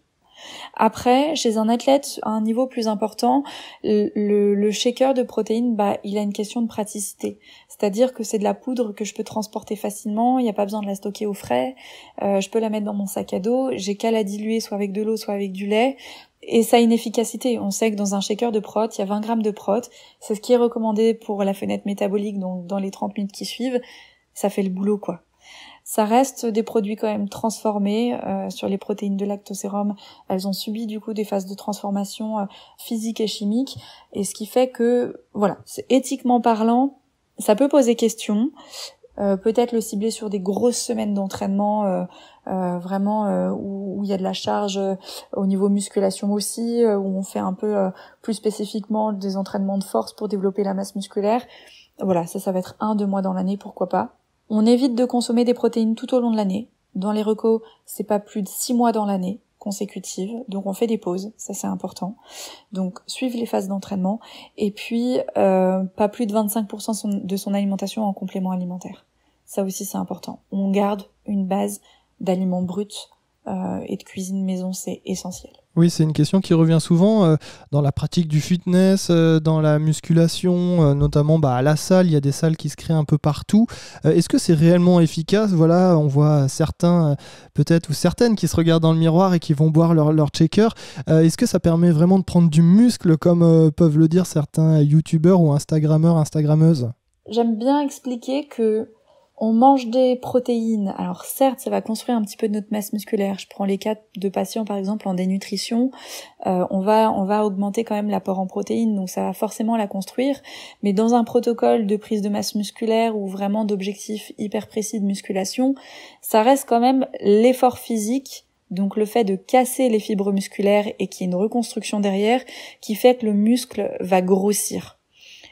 Après, chez un athlète à un niveau plus important, le shaker de protéines, il a une question de praticité. C'est-à-dire que c'est de la poudre que je peux transporter facilement, il n'y a pas besoin de la stocker au frais, je peux la mettre dans mon sac à dos, j'ai qu'à la diluer soit avec de l'eau, soit avec du lait, et ça a une efficacité. On sait que dans un shaker de prot, il y a 20 grammes de prot, c'est ce qui est recommandé pour la fenêtre métabolique, donc dans les 30 minutes qui suivent, ça fait le boulot quoi. Ça reste des produits quand même transformés. Sur les protéines de lactosérum, elles ont subi du coup des phases de transformation physique et chimique, et ce qui fait que, voilà, c'est éthiquement parlant, ça peut poser question. Peut-être le cibler sur des grosses semaines d'entraînement, vraiment où il y a de la charge au niveau musculation aussi, où on fait un peu plus spécifiquement des entraînements de force pour développer la masse musculaire. Voilà, ça va être 1-2 mois dans l'année, pourquoi pas. On évite de consommer des protéines tout au long de l'année. Dans les recos, c'est pas plus de 6 mois dans l'année consécutive, donc on fait des pauses, ça c'est important. Donc suivre les phases d'entraînement, et puis pas plus de 25% de son alimentation en complément alimentaire. Ça aussi c'est important. On garde une base d'aliments bruts et de cuisine maison, c'est essentiel. Oui, c'est une question qui revient souvent dans la pratique du fitness, dans la musculation, notamment à la salle. Il y a des salles qui se créent un peu partout. Est-ce que c'est réellement efficace? Voilà, on voit certains, peut-être, ou certaines qui se regardent dans le miroir et qui vont boire leur shaker. Est-ce que ça permet vraiment de prendre du muscle, comme peuvent le dire certains youtubeurs ou instagrammeuses? J'aime bien expliquer que on mange des protéines. Alors certes, ça va construire un petit peu de notre masse musculaire. Je prends les cas de patients par exemple en dénutrition. On va augmenter quand même l'apport en protéines, donc ça va forcément la construire. Mais dans un protocole de prise de masse musculaire ou vraiment d'objectifs hyper précis de musculation, ça reste quand même l'effort physique. Donc le fait de casser les fibres musculaires et qu'il y ait une reconstruction derrière qui fait que le muscle va grossir.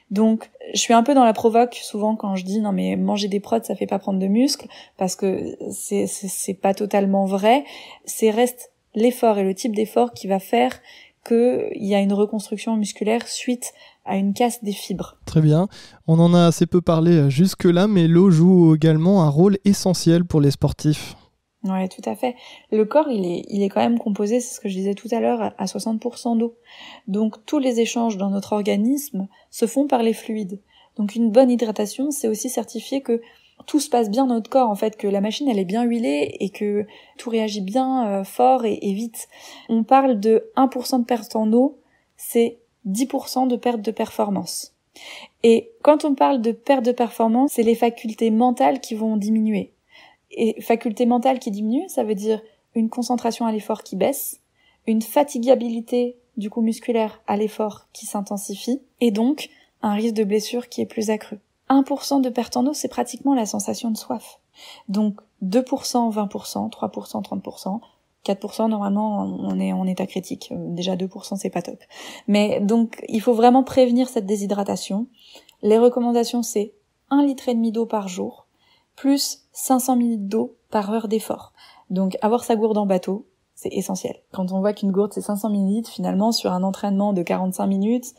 Donc, je suis un peu dans la provoque souvent quand je dis non mais manger des prods ça fait pas prendre de muscle, parce que c'est pas totalement vrai. C'est reste l'effort et le type d'effort qui va faire qu'il y a une reconstruction musculaire suite à une casse des fibres. Très bien. On en a assez peu parlé jusque-là, mais l'eau joue également un rôle essentiel pour les sportifs. Ouais, tout à fait. Le corps, il est quand même composé, c'est ce que je disais tout à l'heure, à 60% d'eau. Donc, tous les échanges dans notre organisme se font par les fluides. Donc, une bonne hydratation, c'est aussi certifier que tout se passe bien dans notre corps, en fait, que la machine, elle est bien huilée et que tout réagit bien fort et vite. On parle de 1% de perte en eau, c'est 10% de perte de performance. Et quand on parle de perte de performance, c'est les facultés mentales qui vont diminuer. Et facultés mentales qui diminuent, ça veut dire une concentration à l'effort qui baisse, une fatigabilité du coup musculaire à l'effort qui s'intensifie, et donc un risque de blessure qui est plus accru. 1% de perte en eau, c'est pratiquement la sensation de soif. Donc 2%, 20%, 3%, 30%, 4%, normalement, on est en état critique. Déjà 2%, c'est pas top. Mais donc, il faut vraiment prévenir cette déshydratation. Les recommandations, c'est 1,5 litre d'eau par jour, plus 500 ml d'eau par heure d'effort. Donc, avoir sa gourde en bateau, c'est essentiel. Quand on voit qu'une gourde, c'est 500 ml, finalement, sur un entraînement de 45 minutes,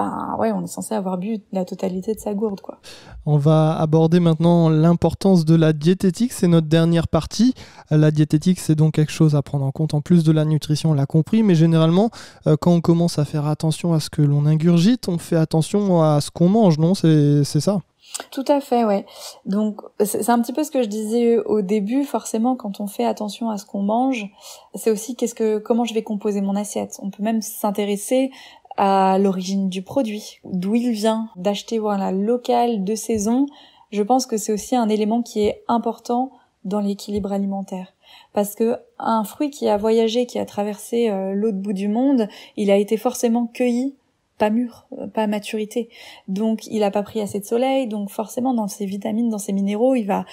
on est censé avoir bu la totalité de sa gourde, quoi. On va aborder maintenant l'importance de la diététique, c'est notre dernière partie. La diététique, c'est donc quelque chose à prendre en compte en plus de la nutrition, on l'a compris, mais généralement, quand on commence à faire attention à ce que l'on ingurgite, on fait attention à ce qu'on mange, non ? C'est ça ? Tout à fait, ouais. Donc, c'est un petit peu ce que je disais au début, forcément, quand on fait attention à ce qu'on mange, c'est aussi comment je vais composer mon assiette. On peut même s'intéresser à l'origine du produit, d'où il vient, d'acheter local, de saison. Je pense que c'est aussi un élément qui est important dans l'équilibre alimentaire. Parce que un fruit qui a voyagé, qui a traversé l'autre bout du monde, il a été forcément cueilli, pas mûr, pas à maturité. Donc il a pas pris assez de soleil, donc forcément dans ses vitamines, dans ses minéraux, il va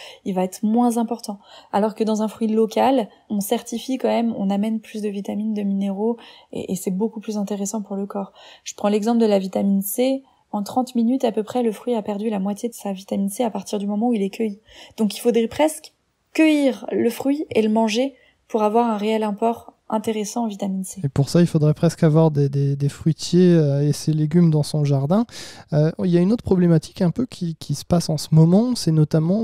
être moins important. Alors que dans un fruit local, on certifie quand même, on amène plus de vitamines, de minéraux, et c'est beaucoup plus intéressant pour le corps. Je prends l'exemple de la vitamine C. En 30 minutes à peu près, le fruit a perdu la moitié de sa vitamine C à partir du moment où il est cueilli. Donc il faudrait presque cueillir le fruit et le manger pour avoir un réel apport intéressant en vitamine C. Et pour ça, il faudrait presque avoir des fruitiers et ses légumes dans son jardin. Il y a une autre problématique un peu qui se passe en ce moment, c'est notamment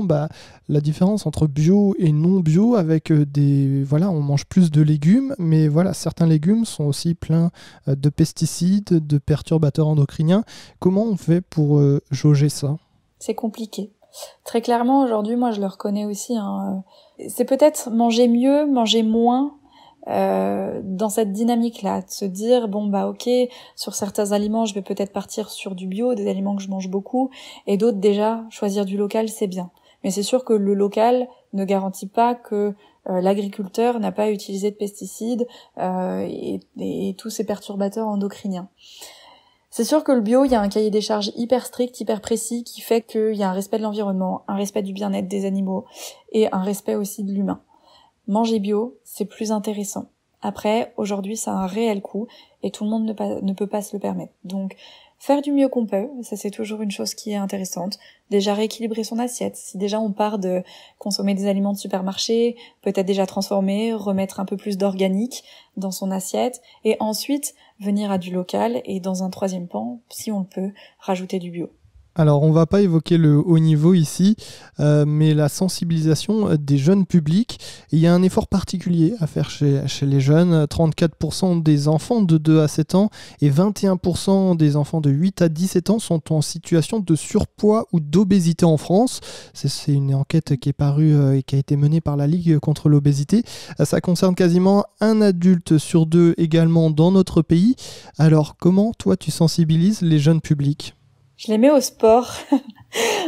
la différence entre bio et non bio avec on mange plus de légumes, mais certains légumes sont aussi pleins de pesticides, de perturbateurs endocriniens. Comment on fait pour jauger ça ? C'est compliqué. Très clairement, aujourd'hui, moi, je le reconnais aussi. C'est peut-être manger mieux, manger moins, dans cette dynamique-là, de se dire ok, sur certains aliments, je vais peut-être partir sur du bio, des aliments que je mange beaucoup, et d'autres déjà, choisir du local, c'est bien. Mais c'est sûr que le local ne garantit pas que l'agriculteur n'a pas utilisé de pesticides et tous ces perturbateurs endocriniens. C'est sûr que le bio, il y a un cahier des charges hyper strict, hyper précis, qui fait qu'il y a un respect de l'environnement, un respect du bien-être des animaux et un respect aussi de l'humain. Manger bio, c'est plus intéressant. Après, aujourd'hui, ça a un réel coût et tout le monde ne peut pas se le permettre. Donc, faire du mieux qu'on peut, ça c'est toujours une chose qui est intéressante. Déjà rééquilibrer son assiette. Si déjà on part de consommer des aliments de supermarché, peut-être déjà transformer, remettre un peu plus d'organique dans son assiette et ensuite venir à du local et dans un troisième pan, si on le peut, rajouter du bio. Alors, on ne va pas évoquer le haut niveau ici, mais la sensibilisation des jeunes publics. Il y a un effort particulier à faire chez les jeunes. 34% des enfants de 2 à 7 ans et 21% des enfants de 8 à 17 ans sont en situation de surpoids ou d'obésité en France. C'est une enquête qui est parue et qui a été menée par la Ligue contre l'obésité. Ça concerne quasiment un adulte sur 2 également dans notre pays. Alors, comment toi tu sensibilises les jeunes publics ? Je les mets au sport,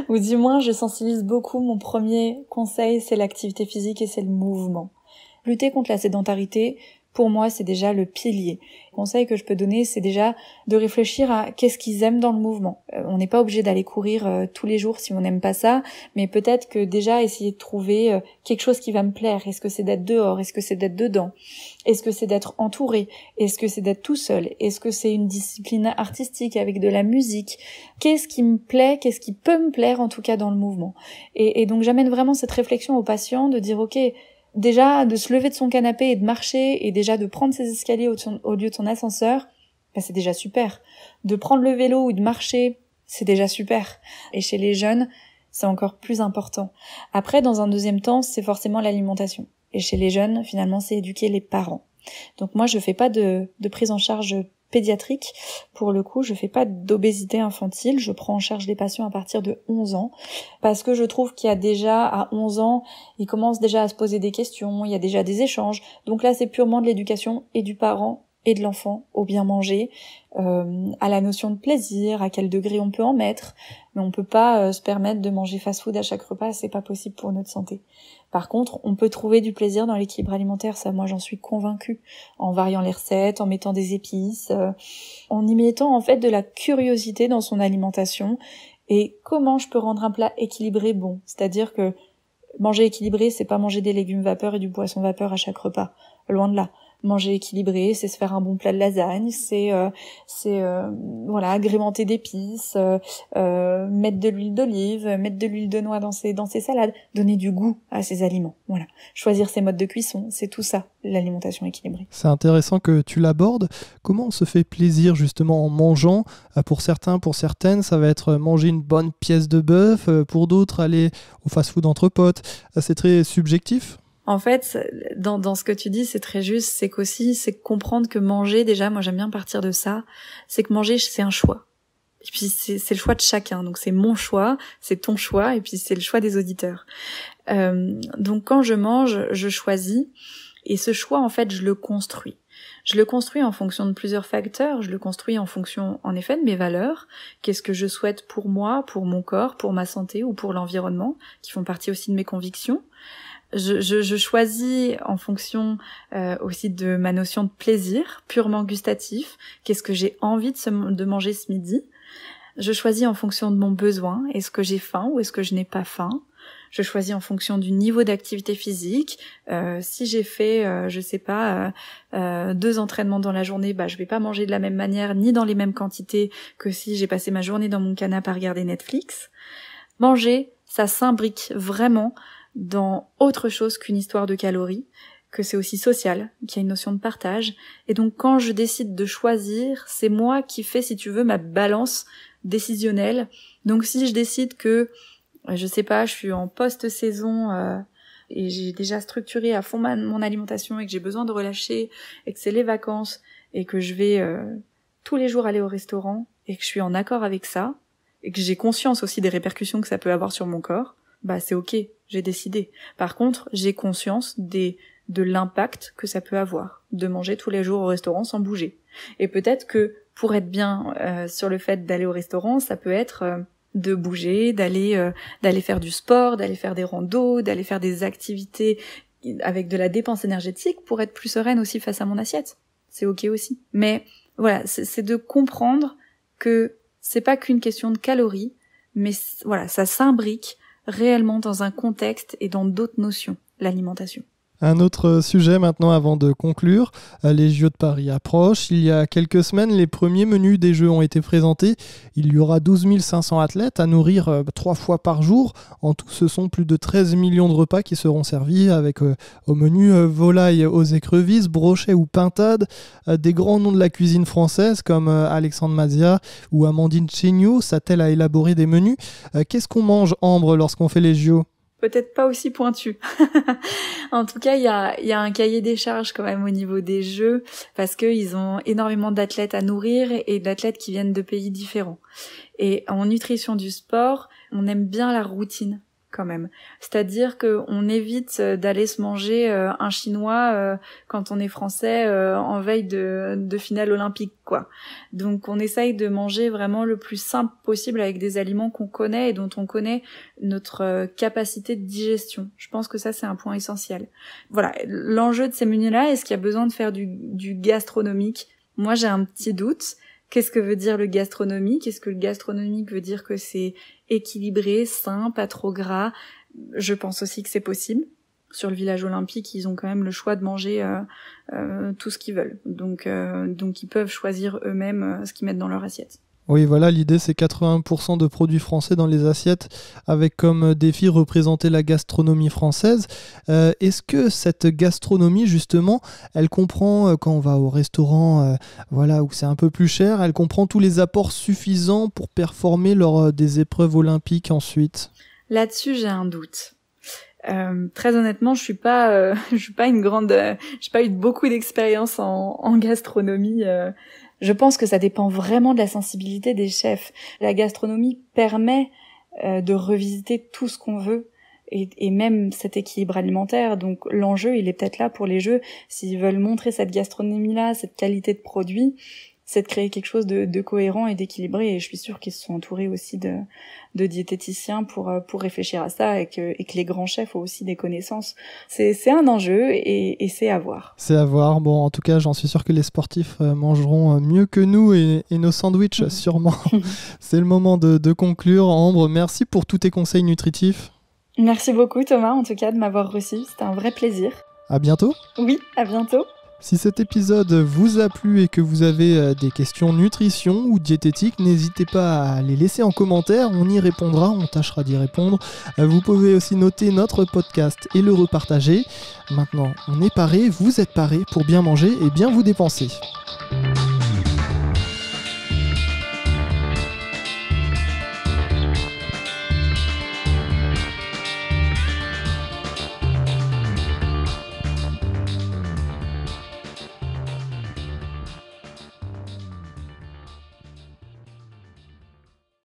ou du moins je sensibilise beaucoup. Mon premier conseil, c'est l'activité physique et c'est le mouvement. Lutter contre la sédentarité, pour moi, c'est déjà le pilier. Le conseil que je peux donner, c'est déjà de réfléchir à qu'est-ce qu'ils aiment dans le mouvement. On n'est pas obligé d'aller courir tous les jours si on n'aime pas ça, mais peut-être que déjà essayer de trouver quelque chose qui va me plaire. Est-ce que c'est d'être dehors? Est-ce que c'est d'être dedans? Est-ce que c'est d'être entouré? Est-ce que c'est d'être tout seul? Est-ce que c'est une discipline artistique avec de la musique? Qu'est-ce qui me plaît? Qu'est-ce qui peut me plaire en tout cas dans le mouvement? Et donc j'amène vraiment cette réflexion aux patients de dire ok, déjà, de se lever de son canapé et de marcher, et déjà de prendre ses escaliers au lieu de son ascenseur, c'est déjà super. De prendre le vélo ou de marcher, c'est déjà super. Et chez les jeunes, c'est encore plus important. Après, dans un deuxième temps, c'est forcément l'alimentation. Et chez les jeunes, finalement, c'est éduquer les parents. Donc moi, je fais pas de prise en charge pédiatrique. Pour le coup, je fais pas d'obésité infantile. Je prends en charge les patients à partir de 11 ans. Parce que je trouve qu'il y a déjà, à 11 ans, ils commencent déjà à se poser des questions. Il y a déjà des échanges. Donc là, c'est purement de l'éducation et du parent et de l'enfant au bien manger, à la notion de plaisir, à quel degré on peut en mettre, mais on peut pas se permettre de manger fast-food à chaque repas, c'est pas possible pour notre santé. Par contre, on peut trouver du plaisir dans l'équilibre alimentaire, ça moi j'en suis convaincue, en variant les recettes, en mettant des épices, en y mettant en fait de la curiosité dans son alimentation. Et comment je peux rendre un plat équilibré bon, c'est-à-dire que manger équilibré, c'est pas manger des légumes vapeur et du poisson vapeur à chaque repas, loin de là. Manger équilibré, c'est se faire un bon plat de lasagne, c'est agrémenter d'épices, mettre de l'huile d'olive, mettre de l'huile de noix dans ses salades, donner du goût à ses aliments. Voilà, choisir ses modes de cuisson, c'est tout ça, l'alimentation équilibrée. C'est intéressant que tu l'abordes. Comment on se fait plaisir justement en mangeant ? Pour certains, pour certaines, ça va être manger une bonne pièce de bœuf. Pour d'autres, aller au fast-food entre potes. C'est très subjectif. En fait, dans ce que tu dis, c'est très juste, c'est comprendre que manger, déjà, moi j'aime bien partir de ça, c'est que manger, c'est un choix. Et puis c'est le choix de chacun, donc c'est mon choix, c'est ton choix, et puis c'est le choix des auditeurs. Donc quand je mange, je choisis, et ce choix, en fait, je le construis. Je le construis en fonction de plusieurs facteurs, je le construis en fonction, en effet, de mes valeurs, qu'est-ce que je souhaite pour moi, pour mon corps, pour ma santé ou pour l'environnement, qui font partie aussi de mes convictions. Je choisis en fonction aussi de ma notion de plaisir, purement gustatif. Qu'est-ce que j'ai envie de manger ce midi ? Je choisis en fonction de mon besoin. Est-ce que j'ai faim ou est-ce que je n'ai pas faim ? Je choisis en fonction du niveau d'activité physique. Si j'ai fait, 2 entraînements dans la journée, je vais pas manger de la même manière ni dans les mêmes quantités que si j'ai passé ma journée dans mon canapé à regarder Netflix. Manger, ça s'imbrique vraiment dans autre chose qu'une histoire de calories, que c'est aussi social, qu'il y a une notion de partage. Et donc quand je décide de choisir, c'est moi qui fais, si tu veux, ma balance décisionnelle. Donc si je décide que, je suis en post-saison et j'ai déjà structuré à fond mon alimentation et que j'ai besoin de relâcher et que c'est les vacances et que je vais tous les jours aller au restaurant et que je suis en accord avec ça et que j'ai conscience aussi des répercussions que ça peut avoir sur mon corps, c'est ok, j'ai décidé. Par contre, j'ai conscience de l'impact que ça peut avoir de manger tous les jours au restaurant sans bouger. Et peut-être que pour être bien sur le fait d'aller au restaurant, ça peut être de bouger, d'aller faire du sport, d'aller faire des randos, d'aller faire des activités avec de la dépense énergétique pour être plus sereine aussi face à mon assiette. C'est ok aussi. Mais voilà, c'est de comprendre que c'est pas qu'une question de calories, mais voilà, ça s'imbrique réellement dans un contexte et dans d'autres notions, l'alimentation. Un autre sujet maintenant avant de conclure, les Jeux de Paris approchent. Il y a quelques semaines, les premiers menus des Jeux ont été présentés. Il y aura 12 500 athlètes à nourrir 3 fois par jour. En tout, ce sont plus de 13 millions de repas qui seront servis avec au menu volaille aux écrevisses, brochets ou pintades. Des grands noms de la cuisine française comme Alexandre Mazia ou Amandine Chéniaud s'attellent à élaborer des menus. Qu'est-ce qu'on mange, Ambre, lorsqu'on fait les JO ? Peut-être pas aussi pointu. En tout cas, il y a un cahier des charges quand même au niveau des Jeux parce qu'ils ont énormément d'athlètes à nourrir et d'athlètes qui viennent de pays différents. Et en nutrition du sport, on aime bien la routine quand même. C'est-à-dire que on évite d'aller se manger un chinois quand on est français en veille de finale olympique, quoi. Donc on essaye de manger vraiment le plus simple possible avec des aliments qu'on connaît et dont on connaît notre capacité de digestion. Je pense que ça c'est un point essentiel. Voilà, l'enjeu de ces menus-là, est-ce qu'il y a besoin de faire du gastronomique ? Moi j'ai un petit doute. Qu'est-ce que veut dire le gastronomique ? Est-ce que le gastronomique veut dire que c'est équilibré, sain, pas trop gras ? Je pense aussi que c'est possible. Sur le village olympique, ils ont quand même le choix de manger tout ce qu'ils veulent. Donc ils peuvent choisir eux-mêmes ce qu'ils mettent dans leur assiette. Oui, voilà, l'idée c'est 80% de produits français dans les assiettes avec comme défi représenter la gastronomie française. Est-ce que cette gastronomie, justement, elle comprend, quand on va au restaurant où c'est un peu plus cher, elle comprend tous les apports suffisants pour performer lors des épreuves olympiques ensuite ? Là-dessus, j'ai un doute. Très honnêtement, je suis pas une grande, j'ai pas eu beaucoup d'expérience en gastronomie. Je pense que ça dépend vraiment de la sensibilité des chefs. La gastronomie permet de revisiter tout ce qu'on veut, et même cet équilibre alimentaire. Donc l'enjeu, il est peut-être là pour les jeux, s'ils veulent montrer cette gastronomie-là, cette qualité de produit, c'est de créer quelque chose de cohérent et d'équilibré. Et je suis sûre qu'ils se sont entourés aussi de diététiciens pour réfléchir à ça, et que les grands chefs ont aussi des connaissances. C'est un enjeu et c'est à voir. C'est à voir. Bon, en tout cas, j'en suis sûr que les sportifs mangeront mieux que nous et nos sandwichs sûrement. C'est le moment de conclure. Ambre, merci pour tous tes conseils nutritifs. Merci beaucoup Thomas, en tout cas, de m'avoir reçu. C'était un vrai plaisir. À bientôt. Oui, à bientôt. Si cet épisode vous a plu et que vous avez des questions nutrition ou diététique, n'hésitez pas à les laisser en commentaire, on y répondra, on tâchera d'y répondre. Vous pouvez aussi noter notre podcast et le repartager. Maintenant, on est paré, vous êtes paré pour bien manger et bien vous dépenser.